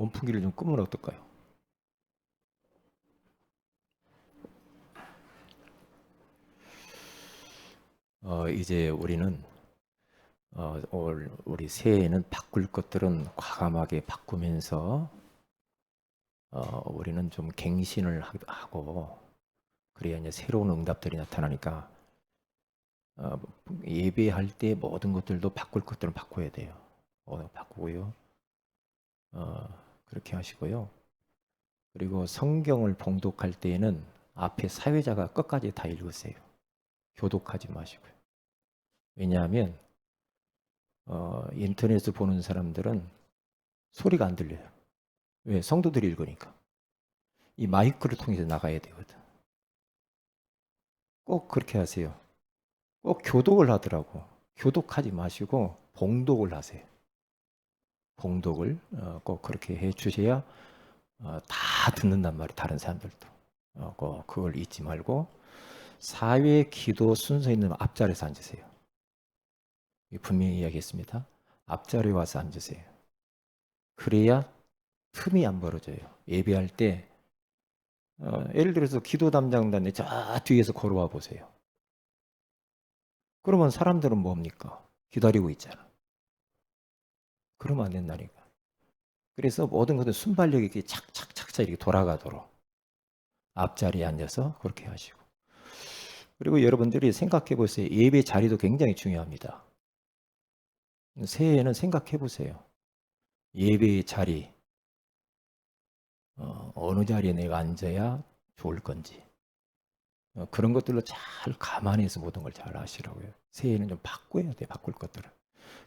온풍기를 좀 끄면 어떨까요? 이제 우리는 우리 새해에는 바꿀 것들은 과감하게 바꾸면서 우리는 좀 갱신을 하고 그래야 이제 새로운 응답들이 나타나니까 어, 예배할 때 모든 것들도 바꿀 것들은 바꿔야 돼요. 바꾸고요. 그렇게 하시고요. 그리고 성경을 봉독할 때에는 앞에 사회자가 끝까지 다 읽으세요. 교독하지 마시고요. 왜냐하면 인터넷을 보는 사람들은 소리가 안 들려요. 왜? 성도들이 읽으니까. 이 마이크를 통해서 나가야 되거든. 꼭 그렇게 하세요. 꼭 교독을 하더라고. 교독하지 마시고 봉독을 하세요. 봉독을 꼭 그렇게 해 주셔야 다 듣는단 말이에요. 다른 사람들도. 꼭 그걸 잊지 말고 사회 기도 순서 있는 앞자리에서 앉으세요. 분명히 이야기했습니다. 앞자리에 와서 앉으세요. 그래야 틈이 안 벌어져요. 예배할 때 예를 들어서 기도 담당단에 저 뒤에서 걸어와 보세요. 그러면 사람들은 뭡니까? 기다리고 있잖아. 그러면 안 된다니까. 그래서 모든 것은 순발력 있게 착착착착 이렇게 돌아가도록 앞자리에 앉아서 그렇게 하시고. 그리고 여러분들이 생각해 보세요. 예배 자리도 굉장히 중요합니다. 새해에는 생각해 보세요. 예배의 자리, 어느 자리에 내가 앉아야 좋을 건지. 그런 것들로 잘 감안해서 모든 걸 잘 하시라고요. 새해에는 좀 바꿔야 돼, 바꿀 것들을.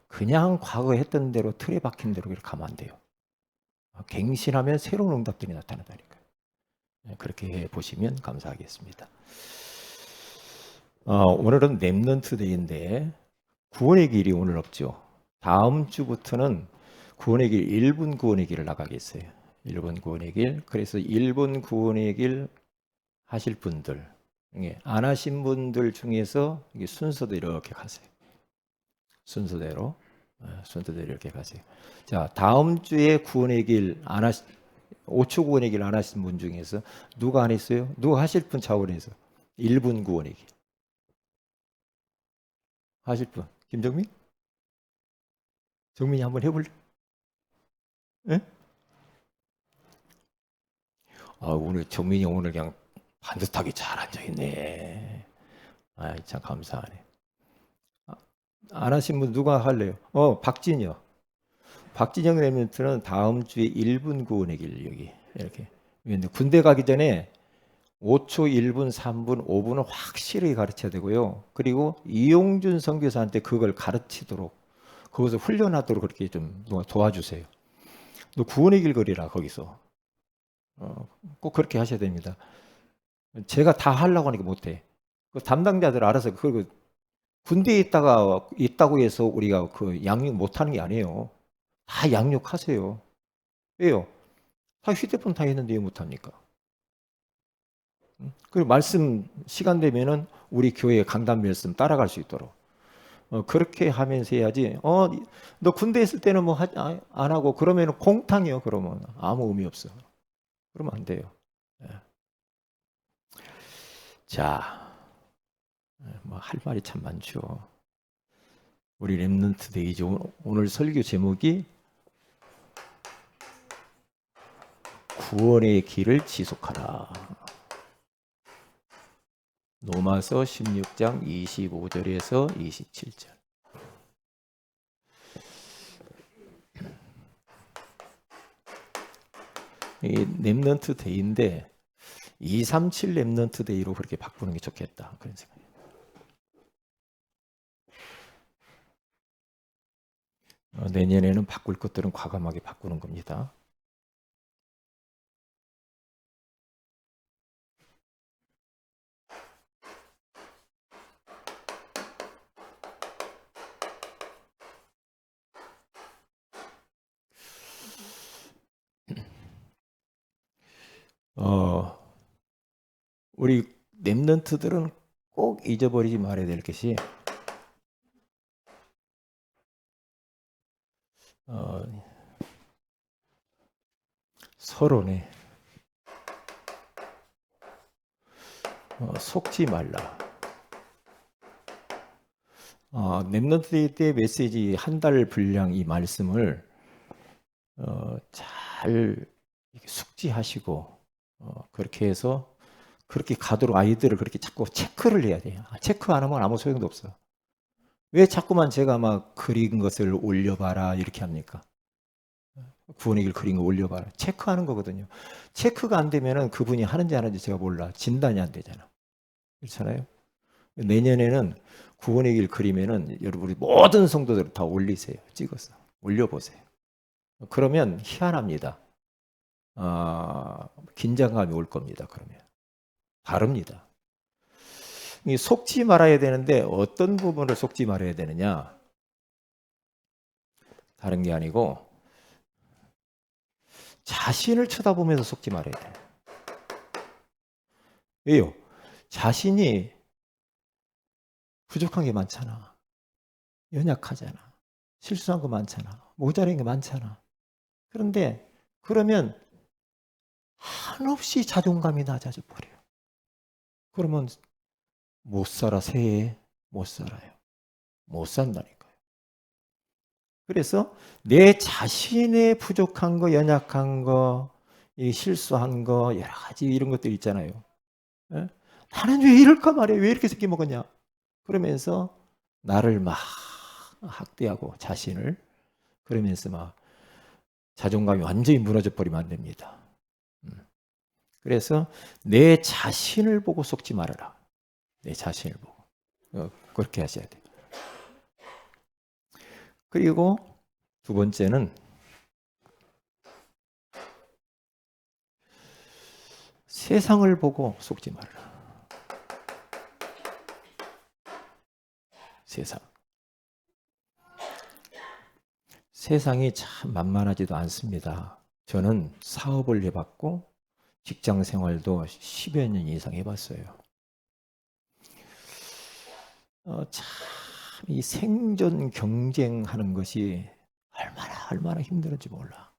그냥 과거 했던 대로 틀에 박힌 대로 이렇게 가면 안 돼요. 갱신하면 새로운 응답들이 나타나다니까요. 그렇게 해 보시면 감사하겠습니다. 오늘은 렘넌트 데이인데 구원의 길이 오늘 없죠. 다음 주부터는 구원의 길 1분 구원의 길을 나가겠어요. 1분 구원의 길. 그래서 1분 구원의 길 하실 분들, 안 하신 분들 중에서 순서도 이렇게 가세요. 순서대로. 순서대로 이렇게 가세요. 자, 다음 주에 구원의 길 안 하시 5초 구원의 길 안 하신 분 중에서 누가 안 했어요? 누가 하실 분 차원에서 1분 구원의 길 하실 분. 김정민? 정민이 한번 해볼래? 예? 오늘 정민이 오늘 그냥 반듯하게 잘 앉아있네. 참 감사하네. 아, 안 하신 분 누가 할래요? 박진영. 박진영 랩런트는 다음 주에 1분 구원의 길 여기 이렇게. 군대 가기 전에 5초, 1분, 3분, 5분은 확실히 가르쳐야 되고요. 그리고 이용준 선교사한테 그걸 가르치도록 거기서 훈련하도록 그렇게 좀 도와주세요. 너 구원의 길 걸이라 거기서. 꼭 그렇게 하셔야 됩니다. 제가 다 하려고 하니까 못해. 그 담당자들 알아서 그 군대에 있다고 해서 우리가 그 양육 못하는 게 아니에요. 다 양육하세요. 왜요? 다 휴대폰 다 있는데 왜 못합니까? 그리고 말씀 시간 되면은 우리 교회 강단 말씀 따라갈 수 있도록 그렇게 하면서 해야지. 너 군대 있을 때는 뭐 안 하고 그러면 공탕이요. 그러면 아무 의미 없어. 그러면 안 돼요. 예. 자, 뭐 할 말이 참 많죠. 우리 렘넌트 데이죠. 오늘 설교 제목이 구원의 길을 지속하라. 로마서 16장 25절에서 27절. 이 렘넌트 데이인데 237 렘넌트 데이로 그렇게 바꾸는 게 좋겠다. 그런 생각이. 내년에는 바꿀 것들은 과감하게 바꾸는 겁니다. 어, 우리 렘넌트들은 꼭 잊어버리지 말아야 될 것이 어, 서론에 속지 말라. 랩넌트 때 메시지 한 달 분량 이 말씀을 잘 숙지하시고 그렇게 해서 그렇게 가도록 아이들을 그렇게 자꾸 체크를 해야 돼요. 체크 안 하면 아무 소용도 없어. 왜 자꾸만 제가 막 그린 것을 올려봐라 이렇게 합니까? 구원의 길 그린 거 올려봐라. 체크하는 거거든요. 체크가 안 되면은 그분이 하는지 안 하는지 제가 몰라. 진단이 안 되잖아. 그렇잖아요. 내년에는 구원의 길 그리면은 여러분 우리 모든 성도들 다 올리세요. 찍어서 올려보세요. 그러면 희한합니다. 긴장감이 올 겁니다. 그러면 다릅니다. 속지 말아야 되는데 어떤 부분을 속지 말아야 되느냐? 다른 게 아니고 자신을 쳐다보면서 속지 말아야 돼요. 왜요? 자신이 부족한 게 많잖아. 연약하잖아. 실수한 거 많잖아. 모자란 게 많잖아. 그런데 그러면 한없이 자존감이 낮아져 버려요. 그러면 못 살아, 새해 못 살아요. 못 산다니까요. 그래서 내 자신의 부족한 거, 연약한 거, 이 실수한 거, 여러 가지 이런 것들 있잖아요. 예? 나는 왜 이럴까 말이야. 왜 이렇게 새끼 먹었냐. 그러면서 나를 막 학대하고 자신을 그러면서 막 자존감이 완전히 무너져 버리면 안 됩니다. 그래서 내 자신을 보고 속지 말아라. 내 자신을 보고 그렇게 하셔야 돼요. 그리고 두 번째는 세상을 보고 속지 말아라. 세상이 참 만만하지도 않습니다. 저는 사업을 해봤고 직장 생활도 10여 년 이상 해봤어요. 참 이 생존 경쟁하는 것이 얼마나 힘들은지 몰라.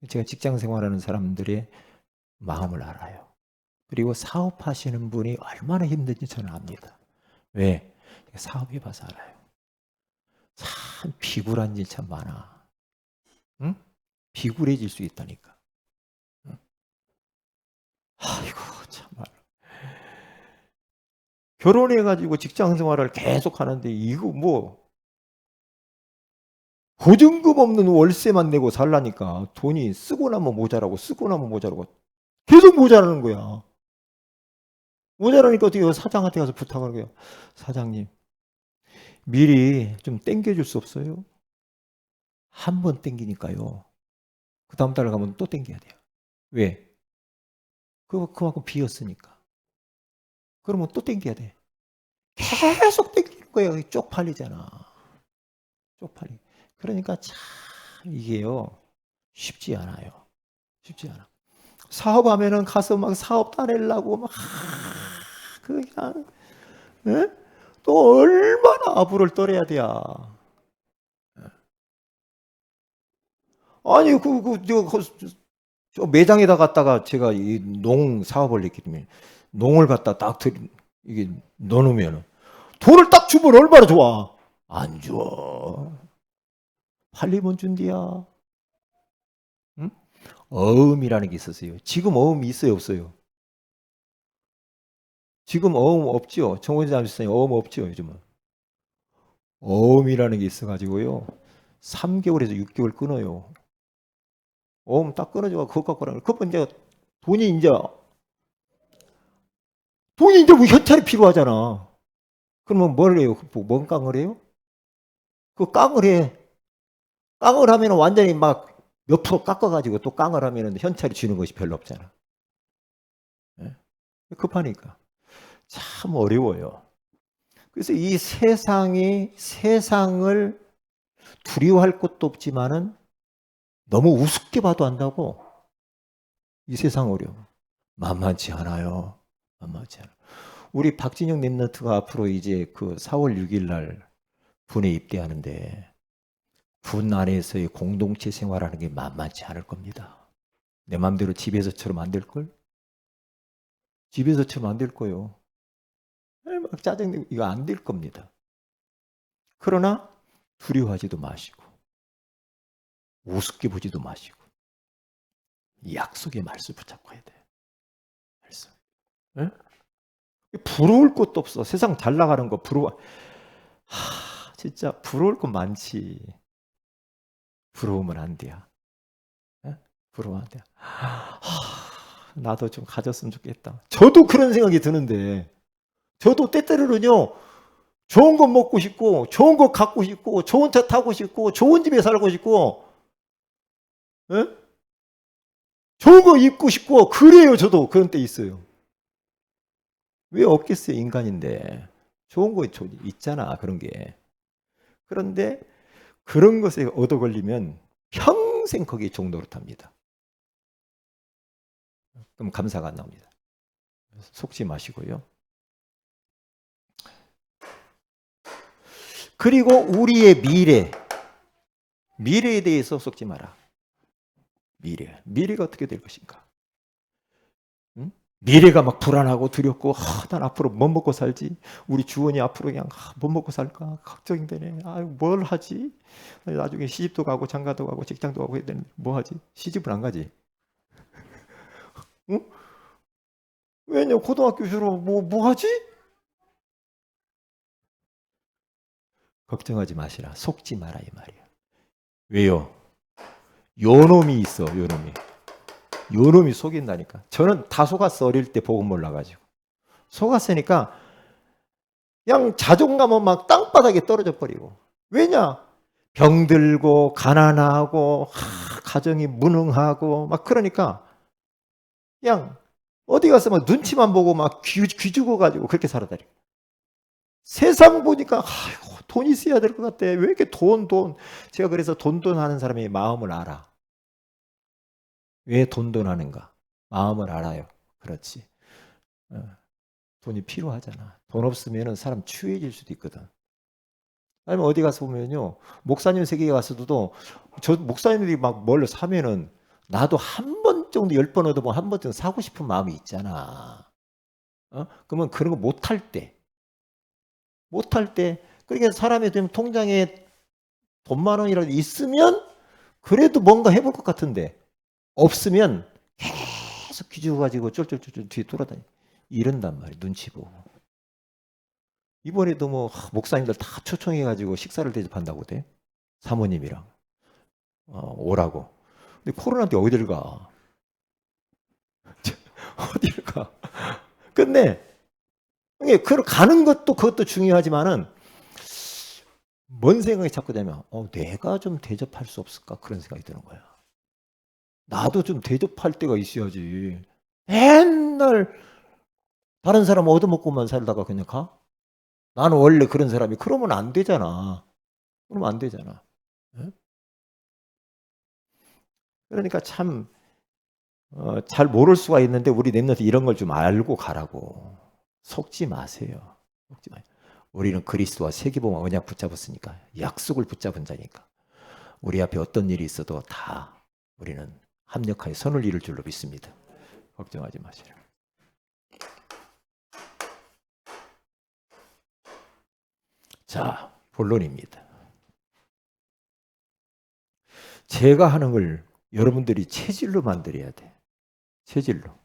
제가 직장 생활하는 사람들의 마음을 알아요. 그리고 사업하시는 분이 얼마나 힘든지 저는 압니다. 왜? 사업해봐서 알아요. 참 비굴한 일 참 많아. 응? 비굴해질 수 있다니까. 응? 아이고 참말. 결혼해가지고 직장 생활을 계속 하는데 이거 뭐 보증금 없는 월세만 내고 살라니까 돈이 쓰고 나면 모자라고 계속 모자라는 거야. 모자라니까 어떻게 사장한테 가서 부탁하는 거야. 사장님 미리 좀 땡겨줄 수 없어요? 한 번 땡기니까요. 그 다음 달 가면 또 땡겨야 돼요. 왜? 그만큼 비었으니까. 그러면 또 땡겨야 돼. 계속 땡기는 거예요. 쪽팔리잖아. 쪽팔리. 그러니까 참 이게요. 쉽지 않아요. 쉽지 않아. 사업하면은 가서 막 사업 따내려고 막 그냥 에? 또 얼마나 아부를 떨어야 돼야. 아니 저 매장에다 갔다가 제가 이 농 사업을 했기 때문에 농을 갖다 딱 이게 넣어놓으면 돈을 딱 주면 얼마나 좋아. 안 줘. 팔리면 준디야. 응? 어음이라는 게 있었어요. 지금 어음이 있어요, 없어요? 지금 어음 없죠. 정원자 아저씨님 어음 없죠, 요즘은. 어음이라는 게 있어가지고요. 3개월에서 6개월 끊어요. 어음 딱 끊어져 그것 갖고 그러면 이제 돈이 이제 뭐 현찰이 필요하잖아. 그러면 뭘 해요? 뭔 깡을 해요? 그 깡을 해. 깡을 하면 완전히 막 몇 프로 깎아가지고 또 깡을 하면 현찰이 주는 것이 별로 없잖아. 네? 급하니까. 참 어려워요. 그래서 이 세상을 두려워할 것도 없지만은 너무 우습게 봐도 한다고. 이 세상 어려워. 만만치 않아요. 만만치 않아. 우리 박진영 랩런트가 앞으로 이제 그 4월 6일 날 군에 입대하는데 군 안에서의 공동체 생활하는 게 만만치 않을 겁니다. 내 마음대로 집에서처럼 안 될걸? 집에서처럼 안 될 거예요. 막 짜증내고 이거 안 될 겁니다. 그러나 두려워하지도 마시고 우습게 보지도 마시고 약속의 말씀 붙잡고 해야 돼. 말씀. 네? 부러울 것도 없어. 세상 잘 나가는 거 부러워. 진짜 부러울 것 많지. 부러우면 안 돼요. 네? 부러우면 안 돼요. 나도 좀 가졌으면 좋겠다. 저도 그런 생각이 드는데, 저도 때때로는요, 좋은 거 먹고 싶고, 좋은 거 갖고 싶고, 좋은 차 타고 싶고, 좋은 집에 살고 싶고, 네? 좋은 거 입고 싶고, 그래요. 저도 그런 때 있어요. 왜 없겠어요, 인간인데. 좋은 거 있잖아, 그런 게. 그런데 그런 것에 얻어 걸리면 평생 거기에 종노릇합니다. 그럼 감사가 안 나옵니다. 속지 마시고요. 그리고 우리의 미래에 대해서 속지 마라. 미래가 어떻게 될 것인가? 응? 미래가 막 불안하고 두렵고, 난 앞으로 뭐 먹고 살지? 우리 주원이 앞으로 그냥 뭐 먹고 살까? 걱정이 되네. 뭘 하지? 나중에 시집도 가고 장가도 가고 직장도 가고 해야 되는데 뭐 하지? 시집을 안 가지? 응? 왜냐? 고등학교 졸업 뭐 하지? 걱정하지 마시라. 속지 마라 이 말이야. 왜요? 요놈이 있어. 요놈이 속인다니까. 저는 다 속았어. 어릴 때 복음 몰라가지고. 속았으니까 그냥 자존감은 막 땅바닥에 떨어져 버리고. 왜냐? 병들고 가난하고 가정이 무능하고 막 그러니까 그냥 어디 가서 막 눈치만 보고 막 귀 죽어가지고 그렇게 살아다니고. 세상 보니까 돈 있어야 될 것 같아. 왜 이렇게 돈. 제가 그래서 돈 하는 사람의 마음을 알아. 왜 돈 하는가? 마음을 알아요. 그렇지. 돈이 필요하잖아. 돈 없으면 사람 추해질 수도 있거든. 아니면 어디 가서 보면요. 목사님 세계에 가서도 저 목사님들이 막 뭘 사면은 나도 한 번 정도 10번 얻어보면 한 번쯤 사고 싶은 마음이 있잖아. 그러면 그런 거 못할 때. 그러니까 사람이 되면 통장에 돈 10,000원이라도 있으면 그래도 뭔가 해볼 것 같은데 없으면 계속 기죽어가지고 쫄쫄쫄 뒤에 돌아다니 이런단 말이야. 눈치 보고. 이번에도 뭐 목사님들 다 초청해가지고 식사를 대접한다고 돼. 사모님이랑 오라고. 근데 코로나 때 어디를 가? 어디를 가? 근데 가는 것도 그것도 중요하지만은 뭔 생각이 자꾸 되면 내가 좀 대접할 수 없을까 그런 생각이 드는 거야. 나도 좀 대접할 때가 있어야지. 맨날 다른 사람 얻어먹고만 살다가 그냥 가? 나는 원래 그런 사람이. 그러면 안 되잖아. 네? 그러니까 참 잘 모를 수가 있는데 우리 랩런트 이런 걸 좀 알고 가라고. 속지 마세요. 우리는 그리스도와 세계복음 언약 붙잡았으니까. 약속을 붙잡은 자니까. 우리 앞에 어떤 일이 있어도 다 우리는 합력하여 선을 이룰 줄로 믿습니다. 걱정하지 마시라. 자, 본론입니다. 제가 하는 걸 여러분들이 체질로 만들어야 돼. 체질로.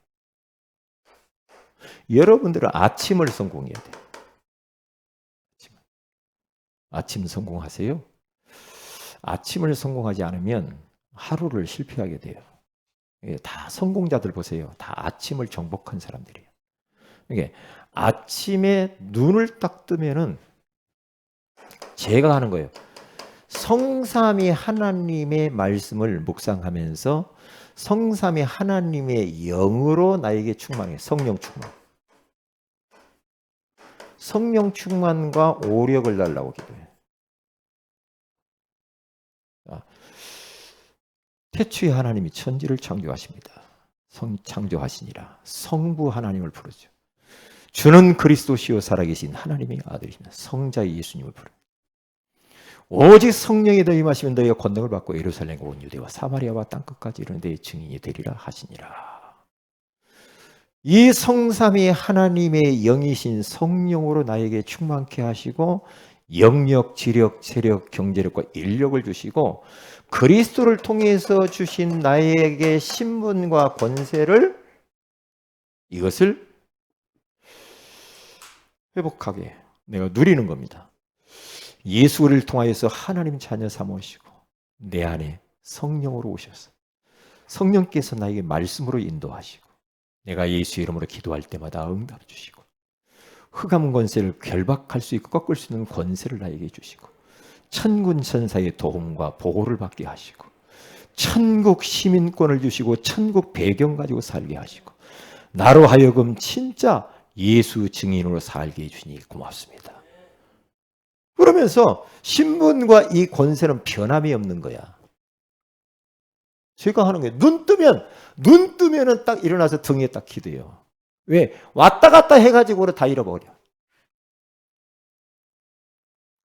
여러분들은 아침을 성공해야 돼. 아침 성공하세요. 아침을 성공하지 않으면 하루를 실패하게 돼요. 다 성공자들 보세요. 다 아침을 정복한 사람들이에요. 이게 아침에 눈을 딱 뜨면은 제가 하는 거예요. 성삼위 하나님의 말씀을 묵상하면서 성삼위 하나님의 영으로 나에게 충만해. 성령 충만. 성령 충만과 오력을 달라고 기도해. 태초에 하나님이 천지를 창조하십니다. 창조하시니라. 성부 하나님을 부르죠. 주는 그리스도시요 살아계신 하나님의 아들이십니다. 성자 예수님을 부르죠. 오직 성령이 더 임하시면 너희가 권능을 받고 예루살렘과 온 유대와 사마리아와 땅끝까지 이르는 내 증인이 되리라 하시니라. 이 성삼위 하나님의 영이신 성령으로 나에게 충만케 하시고 영력, 지력, 체력, 경제력과 인력을 주시고 그리스도를 통해서 주신 나에게 신분과 권세를 이것을 회복하게 내가 누리는 겁니다. 예수를 통하여서 하나님 자녀 삼으시고 내 안에 성령으로 오셔서 성령께서 나에게 말씀으로 인도하시고 내가 예수 이름으로 기도할 때마다 응답 주시고 흑암 권세를 결박할 수 있고 꺾을 수 있는 권세를 나에게 주시고 천군 천사의 도움과 보호를 받게 하시고 천국 시민권을 주시고 천국 배경 가지고 살게 하시고 나로 하여금 진짜 예수 증인으로 살게 해주니 고맙습니다. 그러면서 신분과 이 권세는 변함이 없는 거야. 제가 하는 게 눈 뜨면은 딱 일어나서 등에 딱 기대요. 왜? 왔다 갔다 해가지고 다 잃어버려.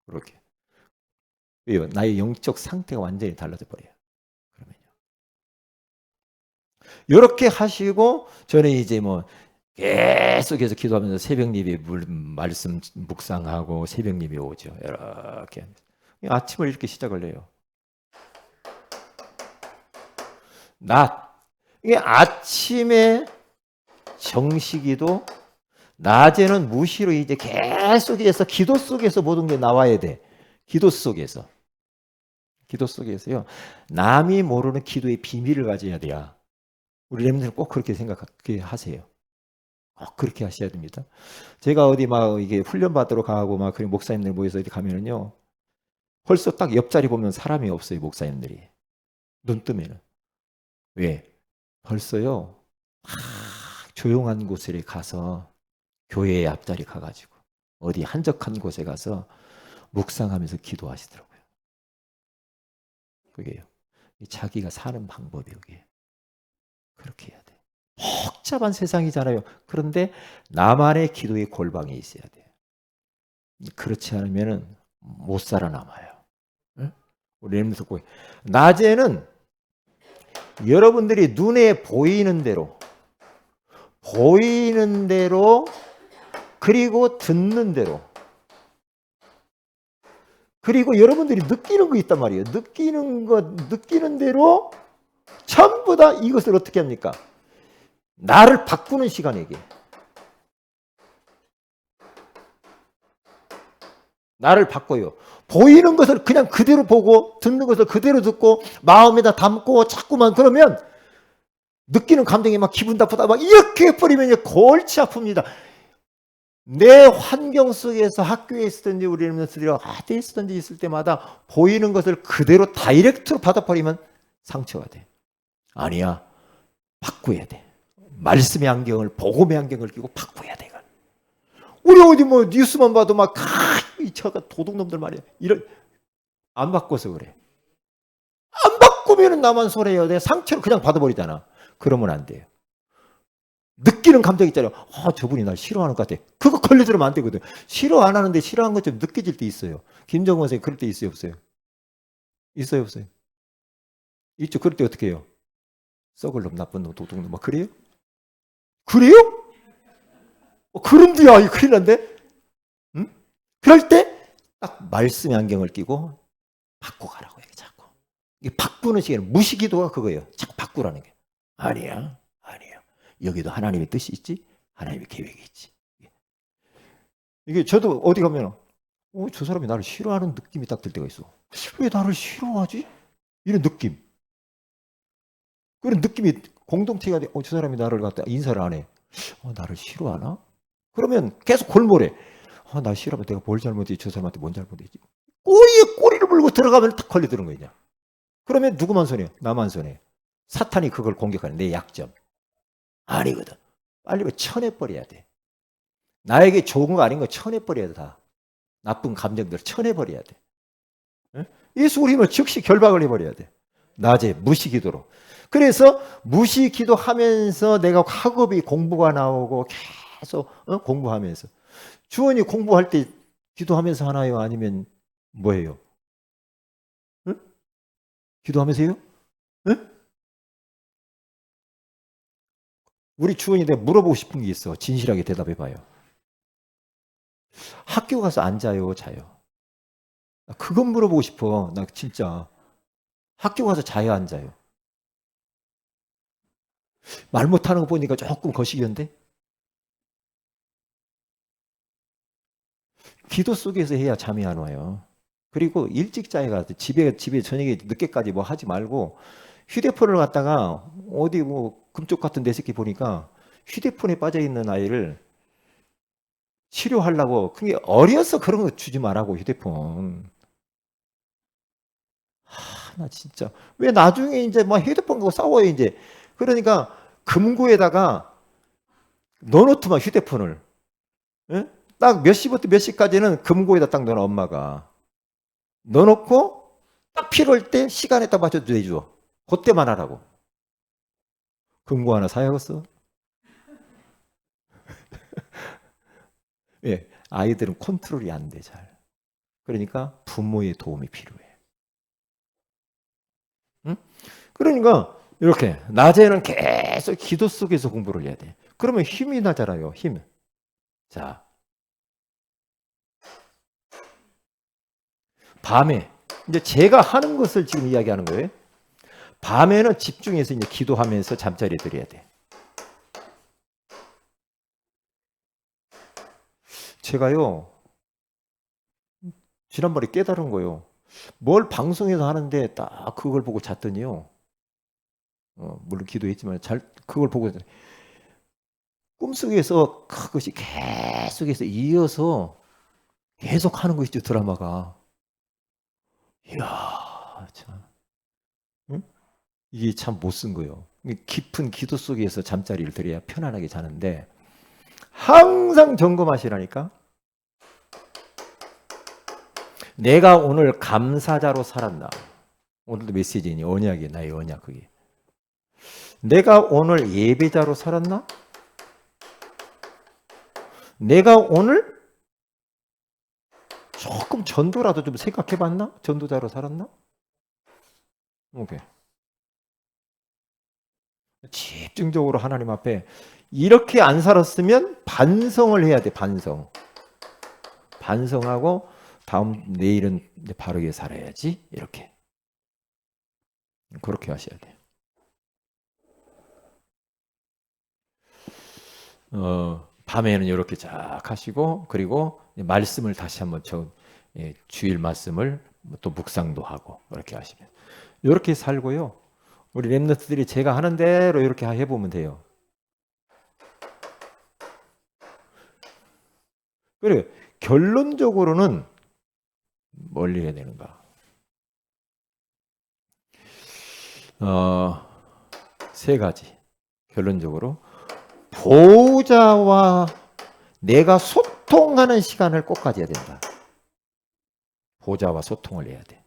그렇게. 왜요? 나의 영적 상태가 완전히 달라져 버려요. 그러면요. 이렇게 하시고 저는 이제 뭐 계속해서 기도하면서 새벽 예배 말씀 묵상하고 새벽 예배 오죠. 이렇게 아침을 이렇게 시작을 해요. 이게 아침에 정식이도 낮에는 무시로 이제 계속해서 기도 속에서 모든 게 나와야 돼. 기도 속에서요. 남이 모르는 기도의 비밀을 가져야 돼요. 우리 렘들은 꼭 그렇게 생각하게 하세요. 꼭 그렇게 하셔야 됩니다. 제가 어디 막 이게 훈련 받으러 가고 막 그런 목사님들 모여서 어디 가면은요, 벌써 딱 옆자리 보면 사람이 없어요, 목사님들이. 눈 뜨면은. 왜? 벌써요, 조용한 곳에 가서 교회의 앞자리 가가지고 어디 한적한 곳에 가서 묵상하면서 기도하시더라고요. 그게요. 자기가 사는 방법이 여기에. 그렇게 해야 돼. 복잡한 세상이잖아요. 그런데 나만의 기도의 골방에 있어야 돼요. 그렇지 않으면 못 살아남아요. 응? 우리 렘넌트 교회. 낮에는 여러분들이 눈에 보이는 대로 그리고 듣는 대로 그리고 여러분들이 느끼는 거 있단 말이에요. 느끼는 대로 전부 다 이것을 어떻게 합니까? 나를 바꾸는 시간이게. 나를 바꿔요. 보이는 것을 그냥 그대로 보고 듣는 것을 그대로 듣고 마음에다 담고 자꾸만 그러면 느끼는 감정이 막 기분 나쁘다 막 이렇게 해버리면 골치 아픕니다. 내 환경 속에서 학교에 있었든지 우리 렘넌트들이 어디에 있었든지 있을 때마다 보이는 것을 그대로 다이렉트로 받아버리면 상처가 돼. 아니야. 바꿔야 돼. 말씀의 안경을 복음의 안경을 끼고 바꿔야 돼. 우리 어디 뭐 뉴스만 봐도 막 이 차가 도둑놈들 말이야. 이런 안 바꿔서 그래. 안 바꾸면은 나만 손해요. 내 상처를 그냥 받아버리잖아. 그러면 안 돼요. 느끼는 감정 있잖아요. 저분이 날 싫어하는 것 같아. 그거 걸려들으면 안 되거든. 싫어 안 하는데 싫어하는 것 좀 느껴질 때 있어요. 김정은 선생님 그럴 때 있어요, 없어요? 있어요, 없어요? 있죠. 그럴 때 어떻게 해요? 썩을 놈, 나쁜 놈, 도둑놈 막 그래요? 그래요? 그런데야, 이 큰일 난데? 응? 그럴 때 딱 말씀의 안경을 끼고 바꿔가라고 얘기 자꾸. 이게 바꾸는 시간, 무시기도가 그거예요. 자꾸 바꾸라는 게. 아니야. 여기도 하나님의 뜻이 있지, 하나님의 계획이 있지. 이게 저도 어디 가면, 저 사람이 나를 싫어하는 느낌이 딱 들 때가 있어. 왜 나를 싫어하지? 이런 느낌. 그런 느낌이 공동체가 돼. 저 사람이 나를 갖다 인사를 안 해. 나를 싫어하나? 그러면 계속 골몰해. 나 싫어하면 내가 뭘 잘못했지? 저 사람한테 뭔 잘못했지? 꼬리를 물고 들어가면 탁 걸려드는 거냐. 그러면 누구만 손해요? 나만 손해. 사탄이 그걸 공격하는 내 약점. 아니거든. 빨리 쳐내버려야 돼. 나에게 좋은 거 아닌 거 쳐내버려야 돼. 다. 나쁜 감정들 쳐내버려야 돼. 예수 우리 힘을 즉시 결박을 해버려야 돼. 낮에 무시기도로. 그래서 무시기도하면서 내가 학업이 공부가 나오고 계속 공부하면서 주원이 공부할 때 기도하면서 하나요? 아니면 뭐예요? 기도하면서요? 응? 우리 주원이 내가 물어보고 싶은 게 있어. 진실하게 대답해봐요. 학교 가서 앉아요, 자요? 그건 물어보고 싶어. 나 진짜. 학교 가서 자요, 앉아요? 말 못하는 거 보니까 조금 거시기한데? 기도 속에서 해야 잠이 안 와요. 그리고 일찍 자야 돼. 집에 저녁에 늦게까지 뭐 하지 말고 휴대폰을 갖다가 어디 뭐 금쪽 같은 내 새끼 보니까 휴대폰에 빠져 있는 아이를 치료하려고 그게 어려서 그런 거 주지 말라고 휴대폰. 나 진짜 왜 나중에 이제 막 휴대폰 갖고 싸워요 이제. 그러니까 금고에다가 넣어놓더만 휴대폰을. 응? 딱 몇 시부터 몇 시까지는 금고에다 딱 넣어놔 엄마가. 넣어놓고 딱 필요할 때 시간에 딱 맞춰 내줘. 그때만 하라고. 금고 하나 사야겠어? 예, 아이들은 컨트롤이 안 돼, 잘. 그러니까 부모의 도움이 필요해. 응? 그러니까 이렇게 낮에는 계속 기도 속에서 공부를 해야 돼. 그러면 힘이 나잖아요, 힘. 자, 밤에 이제 제가 하는 것을 지금 이야기하는 거예요. 밤에는 집중해서 이제 기도하면서 잠자리에 들어야 돼. 제가요, 지난번에 깨달은 거예요. 뭘 방송에서 하는데 딱 그걸 보고 잤더니요. 물론 기도했지만 잘 그걸 보고 꿈속에서 그것이 계속해서 이어서 계속 하는 것이죠 드라마가. 이야 참, 응? 이게 참 못 쓴 거예요. 깊은 기도 속에서 잠자리를 들어야 편안하게 자는데 항상 점검하시라니까. 내가 오늘 감사자로 살았나? 오늘도 메시지니 언약이 나의 언약 그게. 내가 오늘 예배자로 살았나? 내가 오늘 조금 전도라도 좀 생각해 봤나? 전도자로 살았나? 오케이. 집중적으로 하나님 앞에 이렇게 안 살았으면 반성을 해야 돼. 반성하고 다음 내일은 바르게 살아야지. 이렇게. 그렇게 하셔야 돼. 밤에는 이렇게 쫙 하시고 그리고 말씀을 다시 한번 주일 말씀을 또 묵상도 하고 그렇게 하시면 이렇게 살고요. 우리 랩너트들이 제가 하는 대로 이렇게 해보면 돼요. 그래 결론적으로는 뭘 해야 되는가? 세 가지. 결론적으로 보호자와 내가 소통하는 시간을 꼭 가져야 된다. 보호자와 소통을 해야 돼.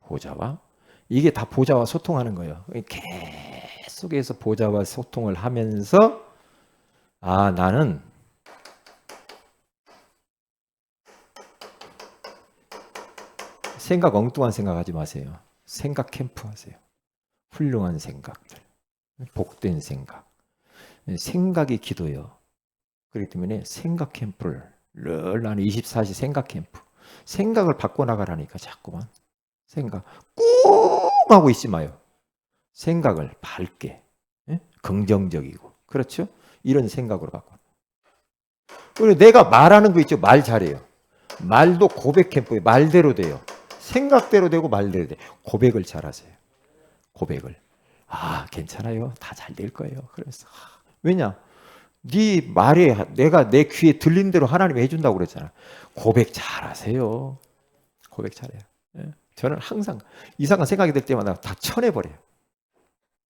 보호자와 이게 다 보호자와 소통하는 거예요. 계속해서 보호자와 소통을 하면서 나는 생각 엉뚱한 생각하지 마세요. 생각 캠프 하세요. 훌륭한 생각들, 복된 생각. 생각이 기도요. 그렇기 때문에 생각 캠프를 늘 나는 24시 생각 캠프. 생각을 바꿔나가라니까 자꾸만. 생각 꾹 하고 있지 마요. 생각을 밝게, 긍정적이고, 그렇죠? 이런 생각으로 바꿔. 그리고 내가 말하는 거 있죠? 말 잘해요. 말도 고백 캠프에 말대로 돼요. 생각대로 되고 말대로 돼. 고백을 잘하세요. 고백을. 괜찮아요. 다 잘 될 거예요. 그래서 왜냐? 네 말에 내가 내 귀에 들린 대로 하나님이 해준다고 그랬잖아. 고백 잘하세요. 고백 잘해요. 저는 항상 이상한 생각이 들 때마다 다 쳐내버려요.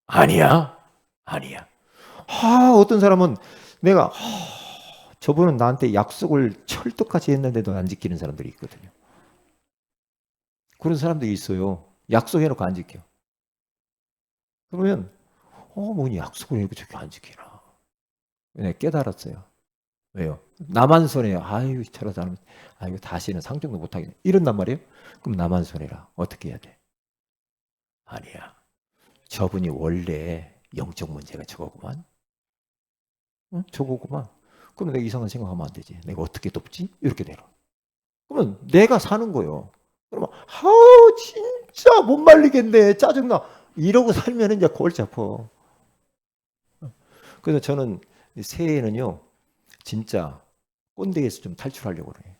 아니야. 어떤 사람은 내가 저분은 나한테 약속을 철떡같이 했는데도 안 지키는 사람들이 있거든요. 그런 사람들이 있어요. 약속해놓고 안 지켜. 그러면 뭐니 약속을 해놓고 저렇게 안 지키나. 네, 깨달았어요. 왜요? 나만 손해요. 저런 사람, 다시는 상종도 못하겠네. 이런단 말이에요? 그럼 나만 손해라. 어떻게 해야 돼? 아니야. 저분이 원래 영적 문제가 저거구만. 응? 저거구만. 그럼 내가 이상한 생각하면 안 되지. 내가 어떻게 돕지? 이렇게 되라. 그러면 내가 사는 거예요. 그러면 아우 진짜 못 말리겠네. 짜증나. 이러고 살면 이제 골치 아파. 그래서 저는 새해에는요. 진짜 꼰대에서 좀 탈출하려고 그래.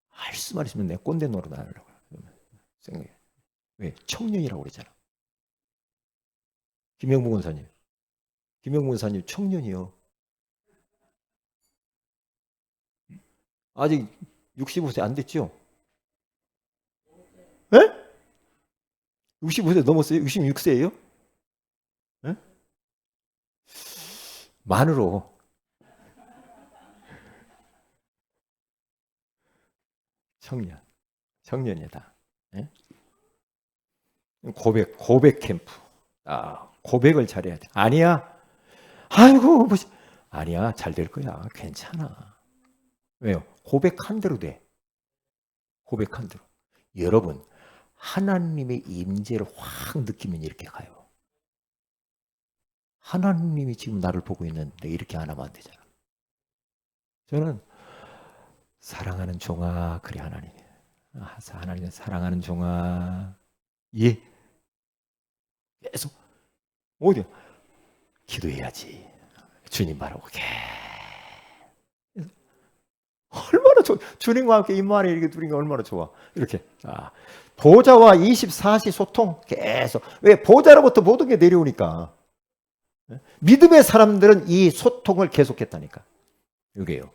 할 수만 있으면 내가 꼰대 노릇 안 하려고 그래. 생각해. 왜? 청년이라고 그러잖아. 김영무 권사님. 김영무 권사님 청년이요. 아직 65세 안 됐죠? 에? 65세 넘었어요? 66세예요? 에? 만으로 청년. 청년이다. 에? 고백 캠프. 아, 고백을 잘해야 돼. 아니야. 아이고, 뭐, 아니야. 잘 될 거야. 괜찮아. 왜요? 고백한 대로 돼. 고백한 대로. 여러분, 하나님의 임재를 확 느끼면 이렇게 가요. 하나님이 지금 나를 보고 있는데 이렇게 안 하면 안 되잖아. 저는 사랑하는 종아, 그래 하나님. 하나님 사랑하는 종아. 예. 계속 어디 기도해야지. 주님 바라고 얼마나 좋아. 주님과 함께 임마에 이렇게 두니까 얼마나 좋아. 이렇게. 보좌와 24시 소통 계속. 왜? 보좌로부터 모든 게 내려오니까. 믿음의 사람들은 이 소통을 계속했다니까. 이게요.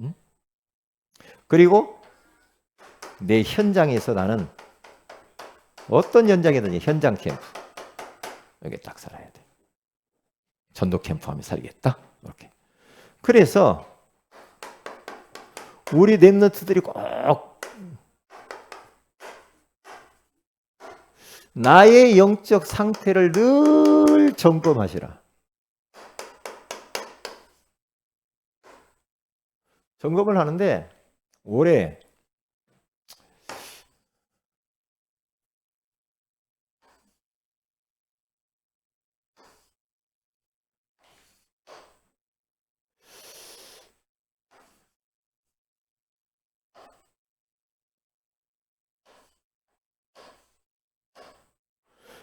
응? 그리고 내 현장에서 나는 어떤 현장이든지 현장 캠프. 여기 딱 살아야 돼. 전도 캠프 하면 살겠다. 이렇게. 그래서 우리 랩런트들이 꼭 나의 영적 상태를 늘 점검하시라. 점검을 하는데 올해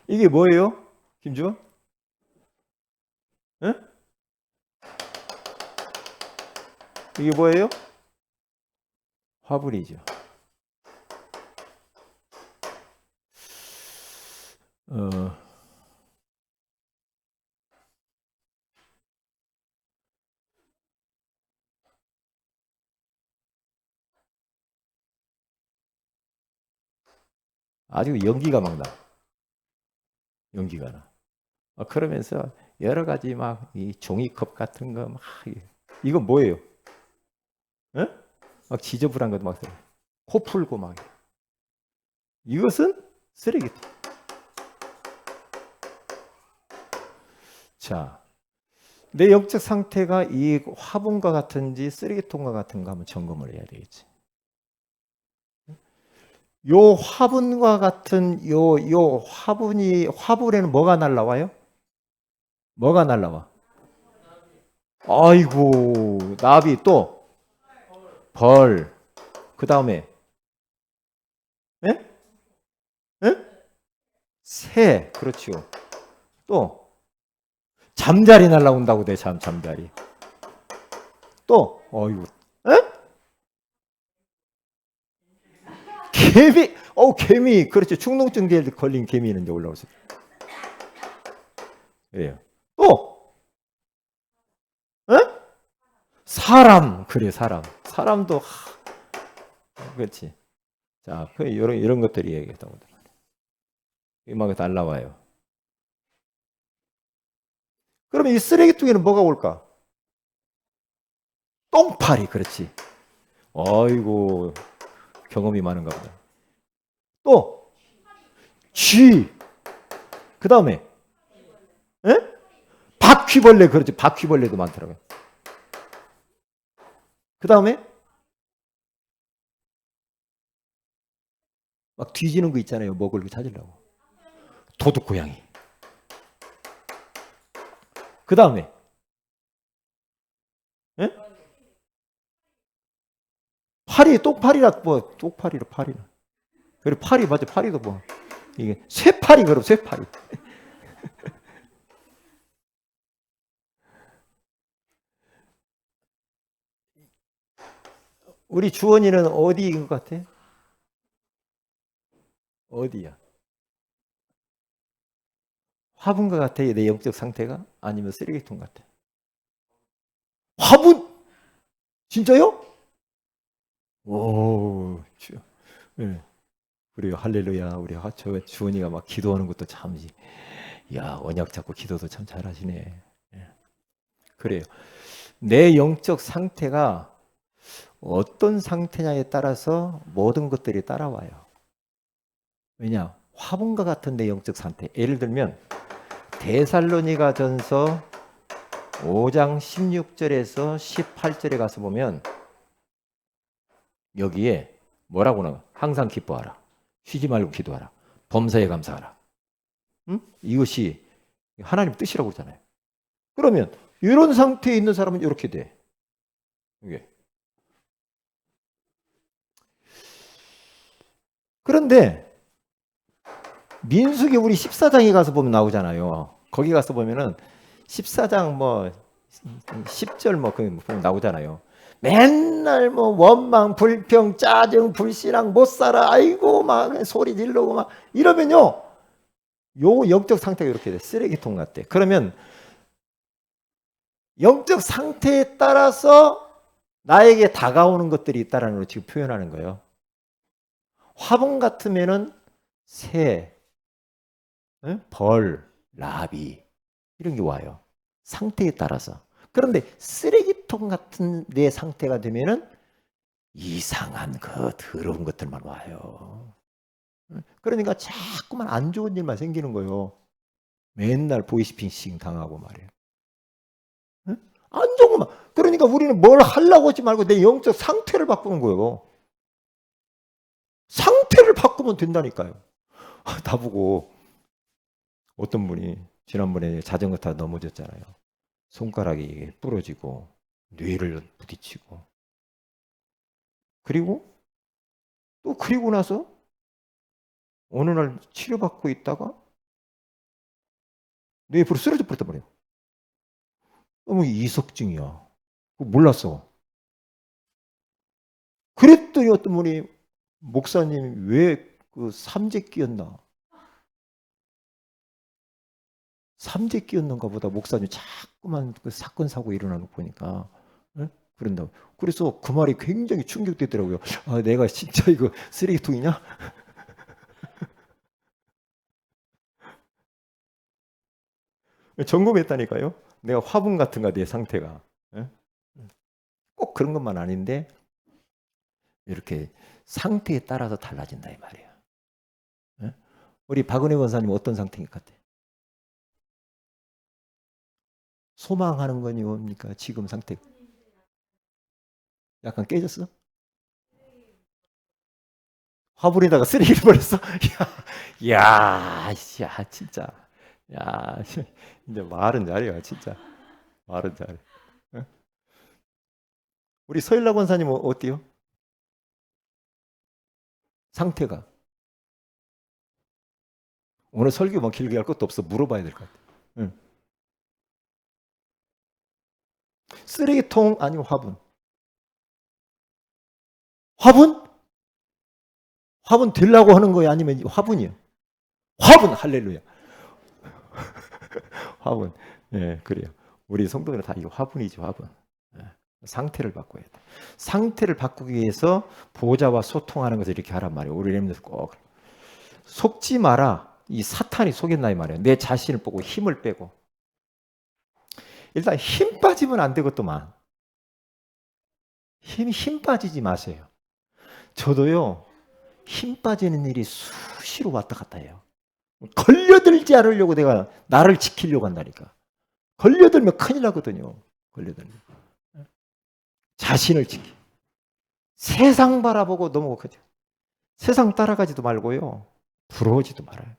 이게 뭐예요? 김주원? 에? 이게 뭐예요? 화분이죠. 아주 연기가 막 나. 연기가 나. 그러면서 여러 가지 막 이 종이컵 같은 거 막 이건 뭐예요? 에? 막 지저분한 것도 막 코 풀고 막 이것은 쓰레기통. 자, 내 영적 상태가 이 화분과 같은지 쓰레기통과 같은가 한번 점검을 해야 되겠지. 요 화분과 같은 요 화분에는 뭐가 날라와요? 뭐가 날라와? 아이고, 나비 또 벌. 그다음에 예? 예? 새. 그렇죠. 또 잠자리 날라온다고 돼. 잠자리. 또 어이구. 예? 개미. 개미. 그렇죠. 충농증에 걸린 개미는 이제 올라오세요. 예. 또 예? 사람. 그래, 사람. 사람도 그렇지. 자, 이런 것들이 얘기했다고. 음악이 날라와요. 그러면 이 쓰레기통에는 뭐가 올까? 똥파리, 그렇지. 어이고, 경험이 많은가 보다. 또, 쥐. 그 다음에, 바퀴벌레, 그렇지. 바퀴벌레도 많더라고요. 그 다음에, 막 뒤지는 거 있잖아요. 먹을 거 찾으려고. 도둑 고양이. 그 다음에 파리, 똥파리라, 뭐, 똥파리라, 파리라. 그리고 파리, 맞아, 파리도 뭐, 이게, 쇠파리, 그럼 쇠파리. 우리 주원이는 어디인 것 같아? 어디야? 화분과 같아, 내 영적 상태가? 아니면 쓰레기통 같아? 화분? 진짜요? 오, 네. 우리 할렐루야, 우리 주원이가 막 기도하는 것도 참, 야, 언약 잡고 기도도 참 잘하시네. 예. 그래요. 내 영적 상태가 어떤 상태냐에 따라서 모든 것들이 따라와요. 왜냐? 화분과 같은 내 영적 상태. 예를 들면 데살로니가전서 5장 16절에서 18절에 가서 보면 여기에 뭐라고 나와? 항상 기뻐하라. 쉬지 말고 기도하라. 범사에 감사하라. 응? 이것이 하나님 뜻이라고 그러잖아요. 그러면 이런 상태에 있는 사람은 이렇게 돼. 이게. 그런데 민수기 우리 14장에 가서 보면 나오잖아요. 거기 가서 보면은 14장 뭐 10절 뭐 보면 나오잖아요. 맨날 뭐 원망, 불평, 짜증, 불신앙, 못 살아, 아이고 막 소리 지르고 막 이러면요, 요 영적 상태가 이렇게 돼. 쓰레기통 같대. 그러면 영적 상태에 따라서 나에게 다가오는 것들이 있다라는 걸 지금 표현하는 거예요. 화분 같으면은 새, 벌, 나비 이런 게 와요. 상태에 따라서. 그런데 쓰레기통 같은 내 상태가 되면은 이상한 그 더러운 것들만 와요. 그러니까 자꾸만 안 좋은 일만 생기는 거예요. 맨날 보이스피싱 당하고 말이에요. 안 좋은 것만. 그러니까 우리는 뭘 하려고 하지 말고 내 영적 상태를 바꾸는 거예요. 상태를 바꾸면 된다니까요. 나보고 어떤 분이 지난번에 자전거 타다 넘어졌잖아요. 손가락이 부러지고 뇌를 부딪히고, 그리고 또 그리고 나서 어느 날 치료받고 있다가 뇌에 불이 쓰러져 버렸단 말이에요. 너무 이석증이야. 몰랐어. 그랬더니 어떤 분이, 목사님 왜 그 삼재 끼었나? 삼재 끼었는가 보다. 목사님 자꾸만 그 사건 사고 일어나는 거 보니까. 네? 그런다고. 그래서 그 말이 굉장히 충격되더라고요. 아, 내가 진짜 이거 쓰레기통이냐? 점검했다니까요. 내가 화분 같은가 내 상태가. 네? 꼭 그런 것만 아닌데 이렇게 상태에 따라서 달라진다 이 말이에요. 네? 우리 박은혜 권사님 어떤 상태인 것 같아요? 소망하는 거니 뭡니까? 지금 상태 약간 깨졌어? 화분에다가 쓰레기를 버렸어? 야, 야, 진짜. 야, 이제 말은 잘해요, 진짜. 말은 잘해. 어? 우리 서일락 권사님 어때요? 상태가. 오늘 설교 막 길게 할 것도 없어. 물어봐야 될 것 같아. 응. 쓰레기통 아니면 화분? 화분? 화분 되려고 하는 거예요? 아니면 화분이요? 화분! 할렐루야. 화분. 예, 그래요. 우리 성도들은 다 이거 화분이지, 화분. 예, 상태를 바꿔야 돼. 상태를 바꾸기 위해서 보호자와 소통하는 것을 이렇게 하란 말이에요. 우리 렘들 꼭. 속지 마라. 이 사탄이 속였나 이 말이에요. 내 자신을 보고 힘을 빼고. 일단 힘 빠지면 안 되겠더만. 힘 빠지지 마세요. 저도요, 힘 빠지는 일이 수시로 왔다 갔다 해요. 걸려들지 않으려고 내가 나를 지키려고 한다니까. 걸려들면 큰일 나거든요. 걸려들면. 자신을 지키. 세상 바라보고 넘어가죠. 세상 따라가지도 말고요. 부러워지도 말아요.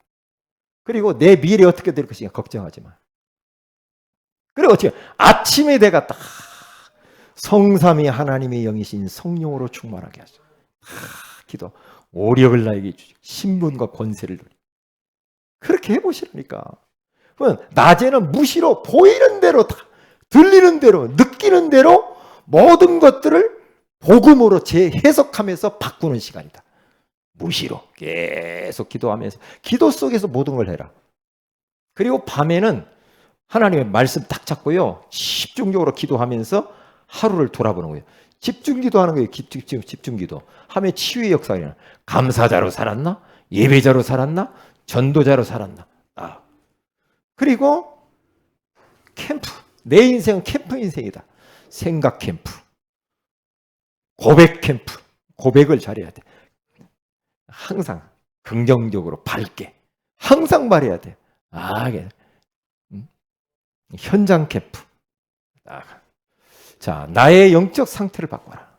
그리고 내 미래 어떻게 될 것인가 걱정하지 마. 그리고 어떻게 아침에 내가 딱 성삼위 하나님의 영이신 성령으로 충만하게 하소. 기도 오력을 나에게 주시고 신분과 권세를 누리. 그렇게 해보시라니까. 그러면 낮에는 무시로 보이는 대로 다 들리는 대로 느끼는 대로 모든 것들을 복음으로 재해석하면서 바꾸는 시간이다. 무시로 계속 기도하면서 기도 속에서 모든 걸 해라. 그리고 밤에는 하나님의 말씀 딱 잡고요. 집중적으로 기도하면서 하루를 돌아보는 거예요. 집중 기도하는 거예요. 집중 기도. 하면 치유의 역사가 일어나. 감사자로 살았나? 예배자로 살았나? 전도자로 살았나? 그리고 캠프. 내 인생은 캠프 인생이다. 생각 캠프. 고백 캠프. 고백을 잘해야 돼. 항상 긍정적으로 밝게. 항상 말해야 돼. 현장 캠프. 자, 나의 영적 상태를 바꿔라.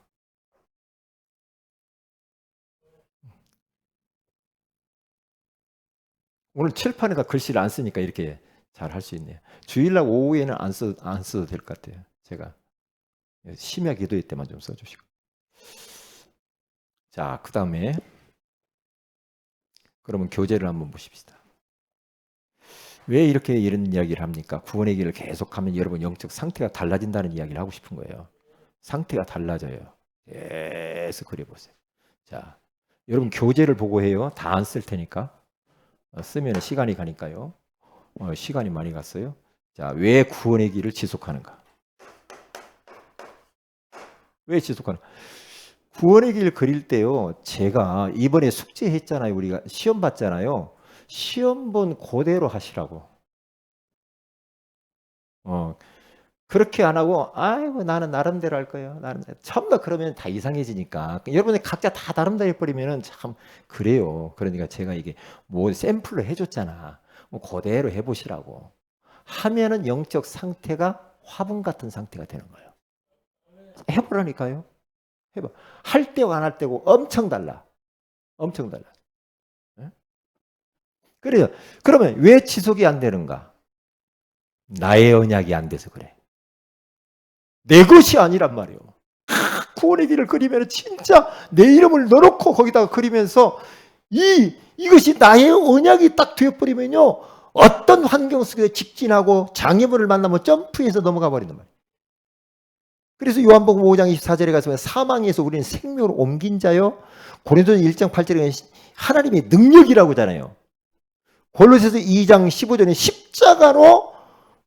오늘 칠판에다 글씨를 안 쓰니까 이렇게 잘 할 수 있네요. 주일날 오후에는 안 써도 될 것 같아요. 제가 심야 기도회 때만 좀 써주시고. 자, 그 다음에 그러면 교재를 한번 보십시다. 왜 이렇게 이런 이야기를 합니까? 구원의 길을 계속하면 여러분 영적 상태가 달라진다는 이야기를 하고 싶은 거예요. 상태가 달라져요. 계속 그려보세요. 자, 여러분 교재를 보고 해요. 다 안 쓸 테니까. 쓰면 시간이 가니까요. 시간이 많이 갔어요. 자, 왜 구원의 길을 지속하는가? 왜 지속하는가? 구원의 길 그릴 때요. 제가 이번에 숙제했잖아요. 우리가 시험 봤잖아요. 시험 본 그대로 하시라고. 그렇게 안 하고 아이고 나는 나름대로 할 거예요. 나름대로. 전부 다 그러면 다 이상해지니까. 여러분이 각자 다 나름대로 해버리면 참 그래요. 그러니까 제가 이게 뭐 샘플로 해줬잖아. 뭐 그대로 해보시라고. 하면은 영적 상태가 화분 같은 상태가 되는 거예요. 해보라니까요. 해봐. 할 때고 안 할 때고 엄청 달라. 엄청 달라. 그래요. 그러면 왜 지속이 안 되는가? 나의 언약이 안 돼서 그래. 내 것이 아니란 말이에요. 구원의 길을 그리면 진짜 내 이름을 넣어놓고 거기다가 그리면서 이것이 나의 언약이 딱 되어버리면요. 어떤 환경 속에 직진하고 장애물을 만나면 점프해서 넘어가 버린단 말이에요. 그래서 요한복음 5장 24절에 가서 사망에서 우리는 생명으로 옮긴 자요. 고린도전 1장 8절에 하나님의 능력이라고 하잖아요. 골로새서 2장 15절에 십자가로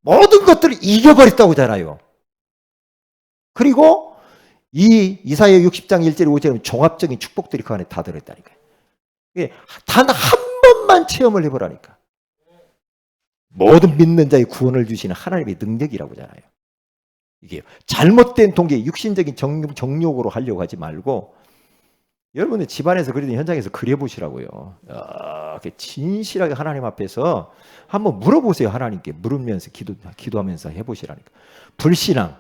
모든 것들을 이겨버렸다고 하잖아요. 그리고 이사야 60장 1절 5절은 종합적인 축복들이 그 안에 다 들어있다니까요. 단 한 번만 체험을 해보라니까. 모든 믿는 자의 구원을 주시는 하나님의 능력이라고 하잖아요. 이게 잘못된 동기, 육신적인 정욕으로 하려고 하지 말고 여러분의 집안에서 그리는 현장에서 그려보시라고요. 진실하게 하나님 앞에서 한번 물어보세요. 하나님께 물으면서 기도하면서 해보시라니까. 불신앙.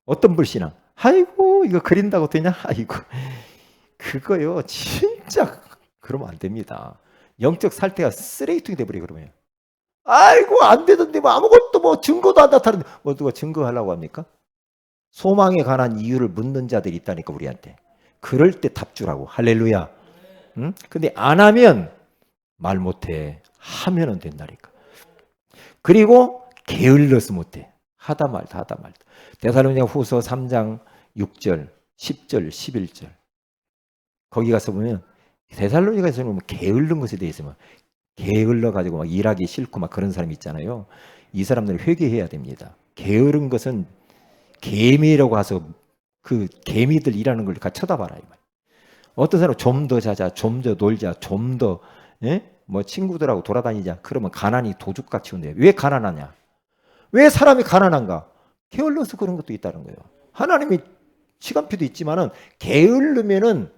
어떤 불신앙? 아이고 이거 그린다고 되냐? 아이고 그거요 진짜 그러면 안 됩니다. 영적 살태가 쓰레기통이 돼버려 그러면. 아이고 안 되던데 뭐 아무것도 뭐 증거도 안 나타나는데 뭐 누가 증거하려고 합니까? 소망에 관한 이유를 묻는 자들이 있다니까 우리한테. 그럴 때 답주라고. 할렐루야. 응? 근데 안 하면 말 못해. 하면은 된다니까. 그리고 게을러서 못해. 하다 말다. 데살로니가 후서 3장 6절, 10절, 11절. 거기 가서 보면 데살로니가에서 보면 게을른 것에 대해서 막 게을러 가지고 막 일하기 싫고 막 그런 사람 있잖아요. 이 사람들은 회개해야 됩니다. 게으른 것은 개미라고 해서 그 개미들 일하는 걸 같이 쳐다봐라. 어떤 사람은 좀 더 자자, 좀 더 놀자, 좀 더 뭐 친구들하고 돌아다니자. 그러면 가난이 도둑같이 온대요. 왜 가난하냐? 왜 사람이 가난한가? 게을러서 그런 것도 있다는 거예요. 하나님이 시간표도 있지만은 게으르면은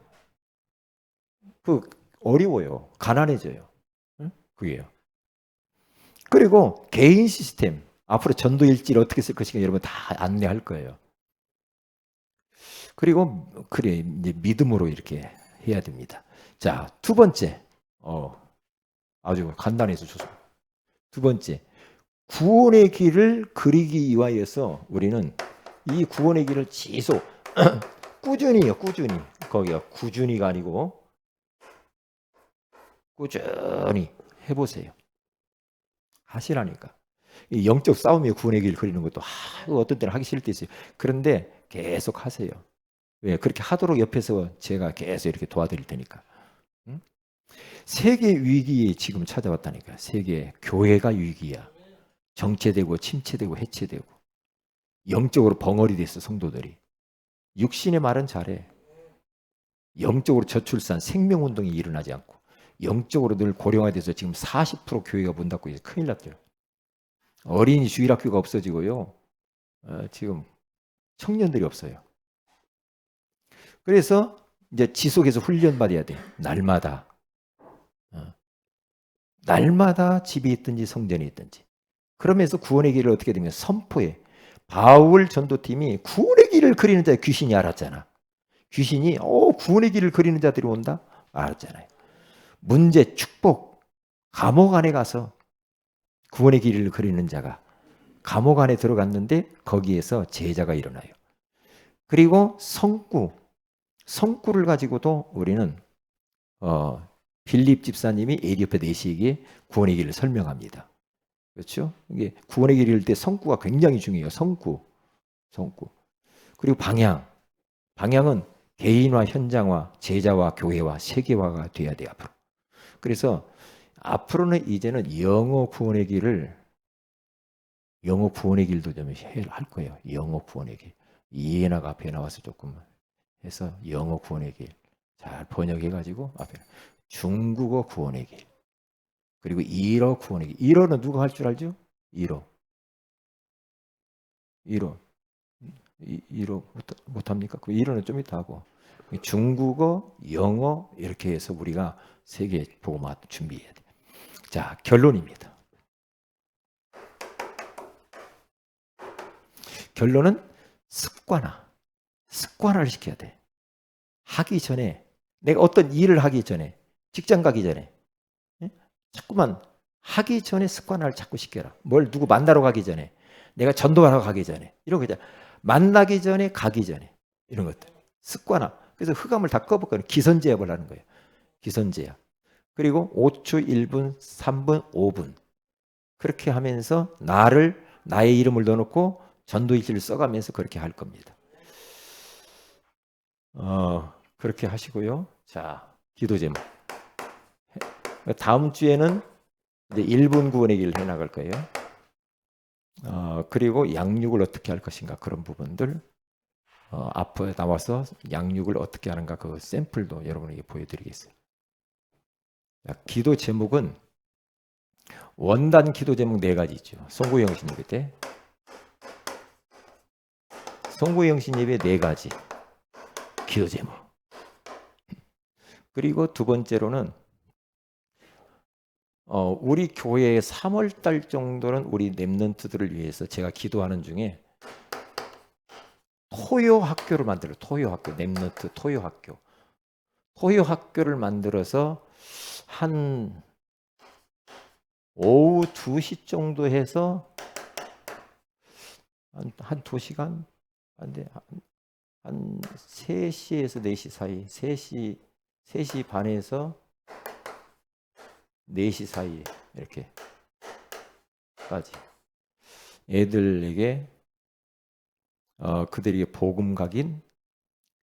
그 어려워요. 가난해져요. 그게요. 그리고 개인 시스템 앞으로 전도 일지를 어떻게 쓸 것인가 여러분 다 안내할 거예요. 그리고 그래 이제 믿음으로 이렇게 해야 됩니다. 자, 두 번째 아주 간단해서 좋습니다. 두 번째, 구원의 길을 그리기 위하여서 우리는 이 구원의 길을 지속 꾸준히요, 꾸준히. 거기가 꾸준히가 아니고 꾸준히 해보세요. 하시라니까. 이 영적 싸움에 구원의 길 그리는 것도 어떤 때는 하기 싫을 때 있어요. 그런데 계속 하세요. 왜? 그렇게 하도록 옆에서 제가 계속 이렇게 도와드릴 테니까. 응? 세계 위기에 지금 찾아왔다니까. 세계 교회가 위기야. 정체되고 침체되고 해체되고 영적으로 벙어리 됐어 성도들이. 육신의 말은 잘해. 영적으로 저출산 생명운동이 일어나지 않고 영적으로 늘 고령화돼서 지금 40% 교회가 문 닫고 있어요. 큰일 났대요. 어린이 주일학교가 없어지고요. 지금 청년들이 없어요. 그래서 이제 지속해서 훈련받아야 돼. 날마다. 날마다 집이 있든지 성전이 있든지. 그러면서 구원의 길을 어떻게 되면 선포해. 바울 전도팀이 구원의 길을 그리는 자 귀신이 알았잖아. 귀신이 구원의 길을 그리는 자들이 온다? 알았잖아요. 문제, 축복, 감옥 안에 가서 구원의 길을 그리는 자가 감옥 안에 들어갔는데 거기에서 제자가 일어나요. 그리고 성구를 가지고도 우리는 빌립 집사님이 에디오페 내시에게 구원의 길을 설명합니다. 그렇죠? 이게 구원의 길을 이룰 때 성구가 굉장히 중요해요. 성구. 그리고 방향은 개인화, 현장화, 제자와 교회와 세계화가 돼야 돼요. 앞으로. 그래서 앞으로는 이제는 영어 구원의 길도 좀 할 거예요. 영어 구원의 길. 이해나가 앞에 나와서 조금 해서 영어 구원의 길 잘 번역해가지고 앞에 중국어 구원의 길 그리고 일어 구원의 길. 일어는 누가 할 줄 알죠? 일어 못합니까? 그 일어는 좀 이따 하고 중국어, 영어 이렇게 해서 우리가 세계 복음화 준비해야 돼. 자, 결론입니다. 결론은 습관화를 시켜야 돼. 하기 전에 내가 어떤 일을 하기 전에 직장 가기 전에 자꾸만 하기 전에 습관화를 자꾸 시켜라. 뭘 누구 만나러 가기 전에 내가 전도하러 가기 전에 이런 거죠. 만나기 전에 가기 전에 이런 것들 습관화. 그래서 흑암을 다 꺼버리고 기선제압을 하는 거예요. 기선제압. 그리고 5초, 1분, 3분, 5분 그렇게 하면서 나의 이름을 넣어놓고 전도일지를 써가면서 그렇게 할 겁니다. 그렇게 하시고요. 자, 기도 제목. 다음 주에는 이제 1분 구원의 길을 해나갈 거예요. 그리고 양육을 어떻게 할 것인가 그런 부분들 앞에 나와서 양육을 어떻게 하는가 그 샘플도 여러분에게 보여드리겠어요. 자, 기도 제목은 원단 기도 제목 4가지 있죠. 송구영 신예배 때 송구영 신예배 4가지 기도 제목. 그리고 두 번째로는 우리 교회의 3월달 정도는 우리 랩런트들을 위해서 제가 기도하는 중에 토요 학교를 만들어요. 토요 학교, 랩런트 토요 학교. 토요 학교를 만들어서 한 오후 2시 정도 해서 한 2시간? 한 3시에서 4시 사이, 3시 반에서 4시 사이에 이렇게까지 애들에게 그들에게 복음 각인,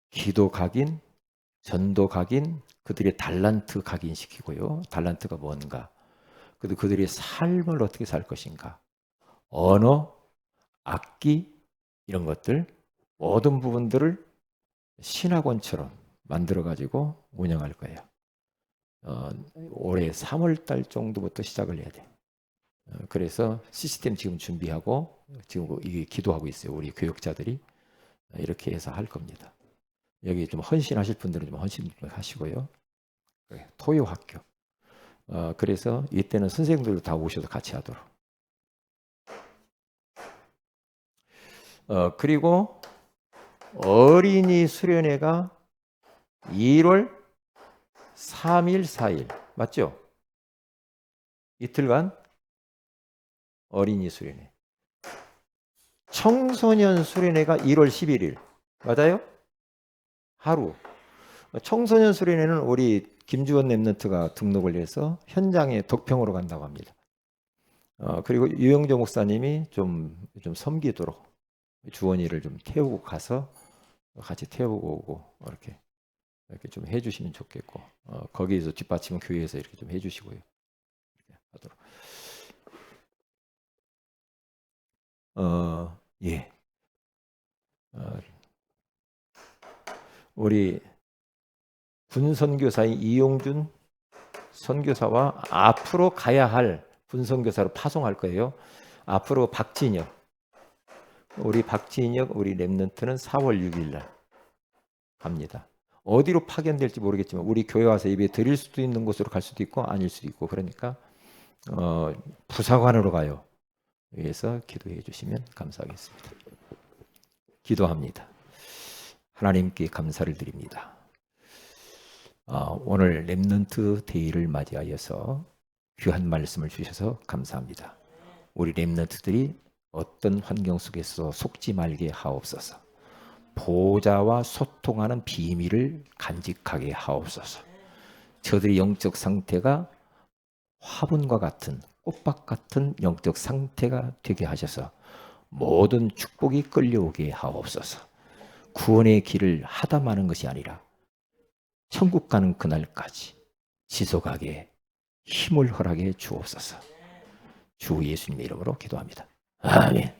기도 각인, 전도 각인, 그들의 달란트 각인시키고요. 달란트가 뭔가, 그들의 삶을 어떻게 살 것인가, 언어, 악기 이런 것들 모든 부분들을 신학원처럼 만들어가지고 운영할 거예요. 올해 3월달 정도부터 시작을 해야 돼. 그래서 시스템 지금 준비하고 지금 이게 기도하고 있어요. 우리 교육자들이 이렇게 해서 할 겁니다. 여기 좀 헌신하실 분들은 좀 헌신하시고요. 토요 학교. 그래서 이때는 선생님들도 다 오셔서 같이 하도록. 그리고 어린이 수련회가 1월 3일, 4일 맞죠? 이틀간 어린이 수련회. 청소년 수련회가 1월 11일. 맞아요? 하루. 청소년 수련회는 우리 김주원 랩런트가 등록을 해서 현장에 덕평으로 간다고 합니다. 그리고 유영조 목사님이 좀 섬기도록 주원이를 좀 태우고 가서 같이 태우고 오고 이렇게 좀 해주시면 좋겠고, 거기에서 뒷받침은 교회에서 이렇게 좀 해주시고요. 이렇게 하도록. 예. 우리 분선교사인 이용준 선교사와 앞으로 가야 할 분선교사로 파송할 거예요. 앞으로 박진혁, 우리 랩런트는 4월 6일 날 갑니다. 어디로 파견될지 모르겠지만 우리 교회 와서 예배 드릴 수도 있는 곳으로 갈 수도 있고 아닐 수도 있고, 그러니까 부사관으로 가요. 위해서 기도해 주시면 감사하겠습니다. 기도합니다. 하나님께 감사를 드립니다. 오늘 랩런트 데이를 맞이하여서 귀한 말씀을 주셔서 감사합니다. 우리 랩런트들이 어떤 환경 속에서 속지 말게 하옵소서. 보좌와 소통하는 비밀을 간직하게 하옵소서. 저들의 영적 상태가 화분과 같은 꽃밭 같은 영적 상태가 되게 하셔서 모든 축복이 끌려오게 하옵소서. 구원의 길을 하다마는 것이 아니라 천국 가는 그날까지 지속하게 힘을 허락해 주옵소서. 주 예수님의 이름으로 기도합니다. 아멘.